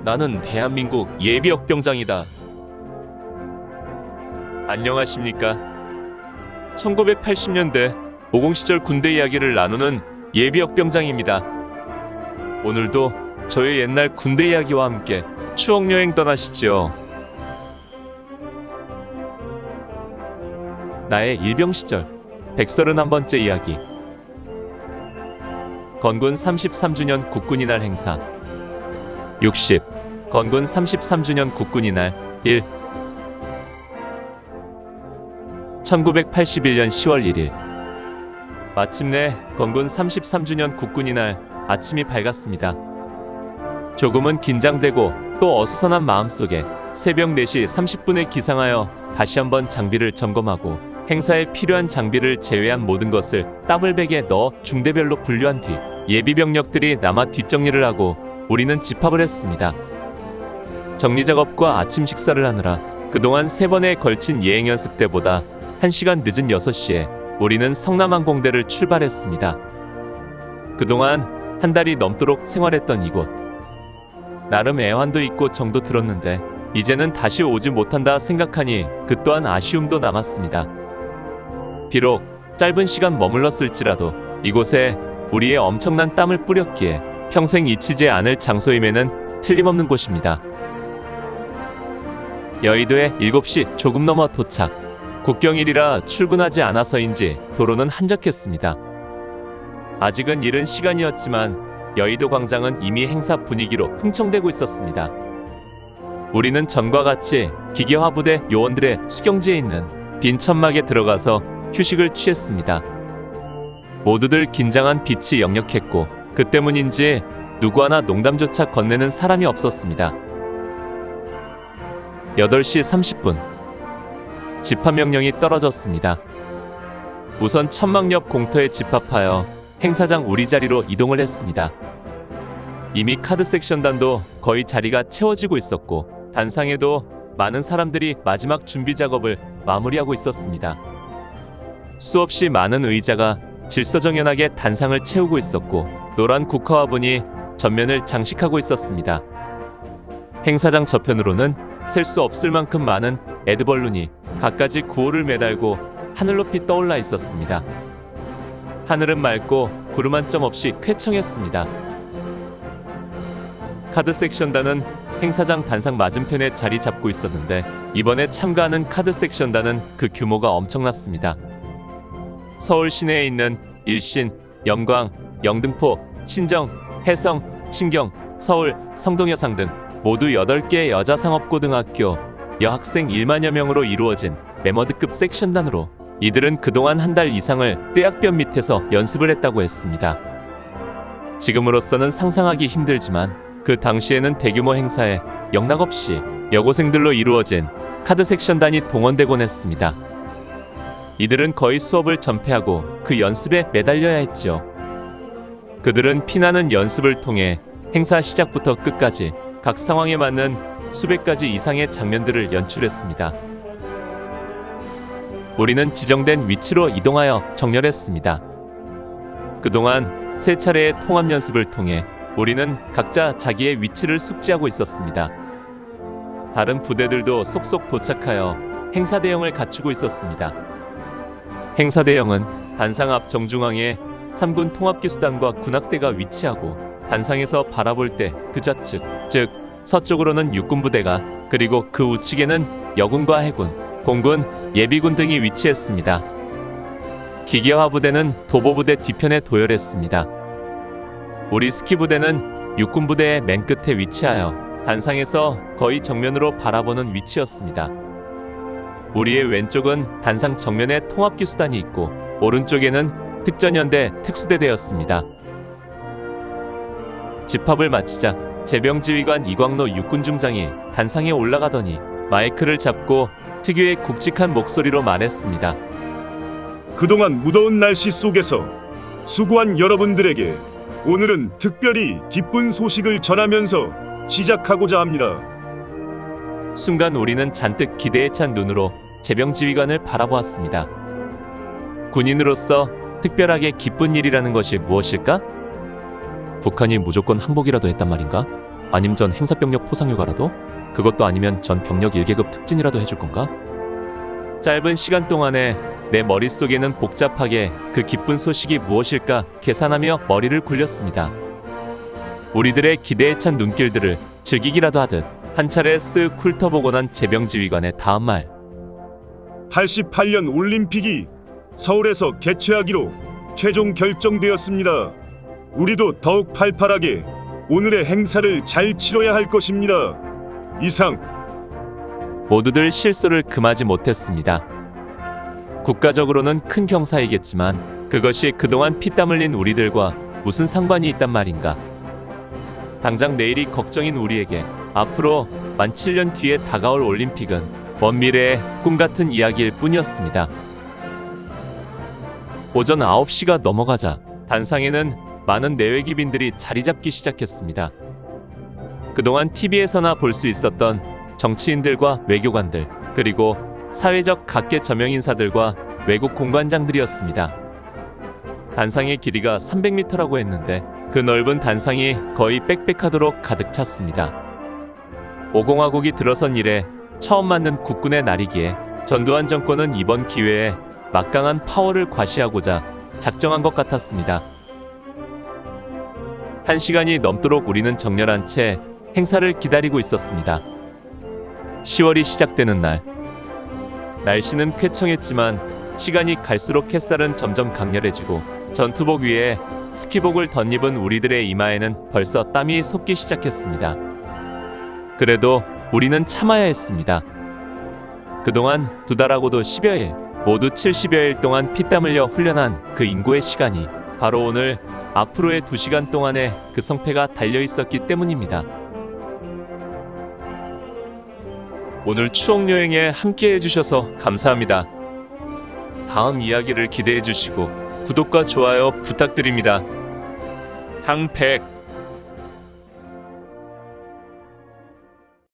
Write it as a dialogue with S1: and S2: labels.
S1: 나는 대한민국 예비역병장이다. 안녕하십니까. 1980년대 50 시절 군대 이야기를 나누는 예비역병장입니다. 오늘도 저의 옛날 군대 이야기와 함께 추억여행 떠나시죠. 나의 일병 시절 131번째 이야기. 건군 33주년 국군이날 행사. 60. 건군 33주년 국군이날 1. 1981년 10월 1일. 마침내 건군 33주년 국군이날 아침이 밝았습니다. 조금은 긴장되고 또 어수선한 마음속에 새벽 4시 30분에 기상하여 다시 한번 장비를 점검하고 행사에 필요한 장비를 제외한 모든 것을 따블백에 넣어 중대별로 분류한 뒤 예비병력들이 남아 뒷정리를 하고 우리는 집합을 했습니다. 정리작업과 아침 식사를 하느라 그동안 3번에 걸친 예행연습 때보다 1시간 늦은 6시에 우리는 성남항공대를 출발했습니다. 그동안 한 달이 넘도록 생활했던 이곳. 나름 애환도 있고 정도 들었는데 이제는 다시 오지 못한다 생각하니 그 또한 아쉬움도 남았습니다. 비록 짧은 시간 머물렀을지라도 이곳에 우리의 엄청난 땀을 뿌렸기에 평생 잊히지 않을 장소임에는 틀림없는 곳입니다. 여의도에 7시 조금 넘어 도착. 국경일이라 출근하지 않아서인지 도로는 한적했습니다. 아직은 이른 시간이었지만 여의도 광장은 이미 행사 분위기로 흥청대고 있었습니다. 우리는 전과 같이 기계화부대 요원들의 수경지에 있는 빈 천막에 들어가서 휴식을 취했습니다. 모두들 긴장한 빛이 역력했고 그 때문인지 누구 하나 농담조차 건네는 사람이 없었습니다. 8시 30분. 집합명령이 떨어졌습니다. 우선 천막 옆 공터에 집합하여 행사장 우리 자리로 이동을 했습니다. 이미 카드 섹션단도 거의 자리가 채워지고 있었고 단상에도 많은 사람들이 마지막 준비 작업을 마무리하고 있었습니다. 수없이 많은 의자가 질서정연하게 단상을 채우고 있었고 노란 국화화분이 전면을 장식하고 있었습니다. 행사장 저편으로는 셀 수 없을 만큼 많은 에드벌룬이 갖가지 구호를 매달고 하늘 높이 떠올라 있었습니다. 하늘은 맑고 구름 한 점 없이 쾌청했습니다. 카드 섹션단은 행사장 단상 맞은편에 자리 잡고 있었는데 이번에 참가하는 카드 섹션단은 그 규모가 엄청났습니다. 서울 시내에 있는 일신, 영광, 영등포, 신정, 해성, 신경, 서울, 성동여상 등 모두 8개의 여자상업고등학교 여학생 1만여 명으로 이루어진 메머드급 섹션단으로 이들은 그동안 한 달 이상을 떼약볕 밑에서 연습을 했다고 했습니다. 지금으로서는 상상하기 힘들지만 그 당시에는 대규모 행사에 영락없이 여고생들로 이루어진 카드 섹션단이 동원되곤 했습니다. 이들은 거의 수업을 전폐하고 그 연습에 매달려야 했죠. 그들은 피나는 연습을 통해 행사 시작부터 끝까지 각 상황에 맞는 수백 가지 이상의 장면들을 연출했습니다. 우리는 지정된 위치로 이동하여 정렬했습니다. 그동안 3차례의 통합 연습을 통해 우리는 각자 자기의 위치를 숙지하고 있었습니다. 다른 부대들도 속속 도착하여 행사 대형을 갖추고 있었습니다. 행사 대형은 단상 앞 정중앙에 3군 통합기수단과 군악대가 위치하고 단상에서 바라볼 때 그 좌측, 즉 서쪽으로는 육군부대가 그리고 그 우측에는 여군과 해군, 공군, 예비군 등이 위치했습니다. 기계화부대는 도보부대 뒤편에 도열했습니다. 우리 스키부대는 육군부대의 맨 끝에 위치하여 단상에서 거의 정면으로 바라보는 위치였습니다. 우리의 왼쪽은 단상 정면에 통합기수단이 있고 오른쪽에는 특전연대 특수대대였습니다. 집합을 마치자 제병지휘관 이광로 육군중장이 단상에 올라가더니 마이크를 잡고 특유의 굵직한 목소리로 말했습니다.
S2: 그동안 무더운 날씨 속에서 수고한 여러분들에게 오늘은 특별히 기쁜 소식을 전하면서 시작하고자 합니다.
S1: 순간 우리는 잔뜩 기대에 찬 눈으로 제병지휘관을 바라보았습니다. 군인으로서 특별하게 기쁜 일이라는 것이 무엇일까? 북한이 무조건 항복이라도 했단 말인가? 아님 전 행사병력 포상휴가라도? 그것도 아니면 전 병력 1계급 특진이라도 해줄 건가? 짧은 시간 동안에 내 머릿속에는 복잡하게 그 기쁜 소식이 무엇일까 계산하며 머리를 굴렸습니다. 우리들의 기대에 찬 눈길들을 즐기기라도 하듯 한 차례 쓱 훑어보고 난 제병지휘관의 다음 말.
S2: 88년 올림픽이 서울에서 개최하기로 최종 결정되었습니다. 우리도 더욱 팔팔하게 오늘의 행사를 잘 치러야 할 것입니다. 이상.
S1: 모두들 실수를 금하지 못했습니다. 국가적으로는 큰 경사이겠지만 그것이 그동안 피땀 흘린 우리들과 무슨 상관이 있단 말인가. 당장 내일이 걱정인 우리에게 앞으로 만 7년 뒤에 다가올 올림픽은 먼 미래의 꿈같은 이야기일 뿐이었습니다. 오전 9시가 넘어가자 단상에는 많은 내외기빈들이 자리 잡기 시작했습니다. 그동안 TV에서나 볼 수 있었던 정치인들과 외교관들, 그리고 사회적 각계 저명인사들과 외국 공관장들이었습니다. 단상의 길이가 300m라고 했는데 그 넓은 단상이 거의 빽빽하도록 가득 찼습니다. 5공화국이 들어선 이래 처음 맞는 국군의 날이기에 전두환 정권은 이번 기회에 막강한 파워를 과시하고자 작정한 것 같았습니다. 1시간이 넘도록 우리는 정렬한 채 행사를 기다리고 있었습니다. 10월이 시작되는 날. 날씨는 쾌청했지만 시간이 갈수록 햇살은 점점 강렬해지고 전투복 위에 스키복을 덧입은 우리들의 이마에는 벌써 땀이 솟기 시작했습니다. 그래도 우리는 참아야 했습니다. 그동안 2달하고도 10여일, 모두 70여일 동안 피땀 흘려 훈련한 그 인고의 시간이 바로 오늘 앞으로의 2시간 동안의 그 성패가 달려있었기 때문입니다. 오늘 추억여행에 함께 해주셔서 감사합니다. 다음 이야기를 기대해주시고 구독과 좋아요 부탁드립니다. 탕백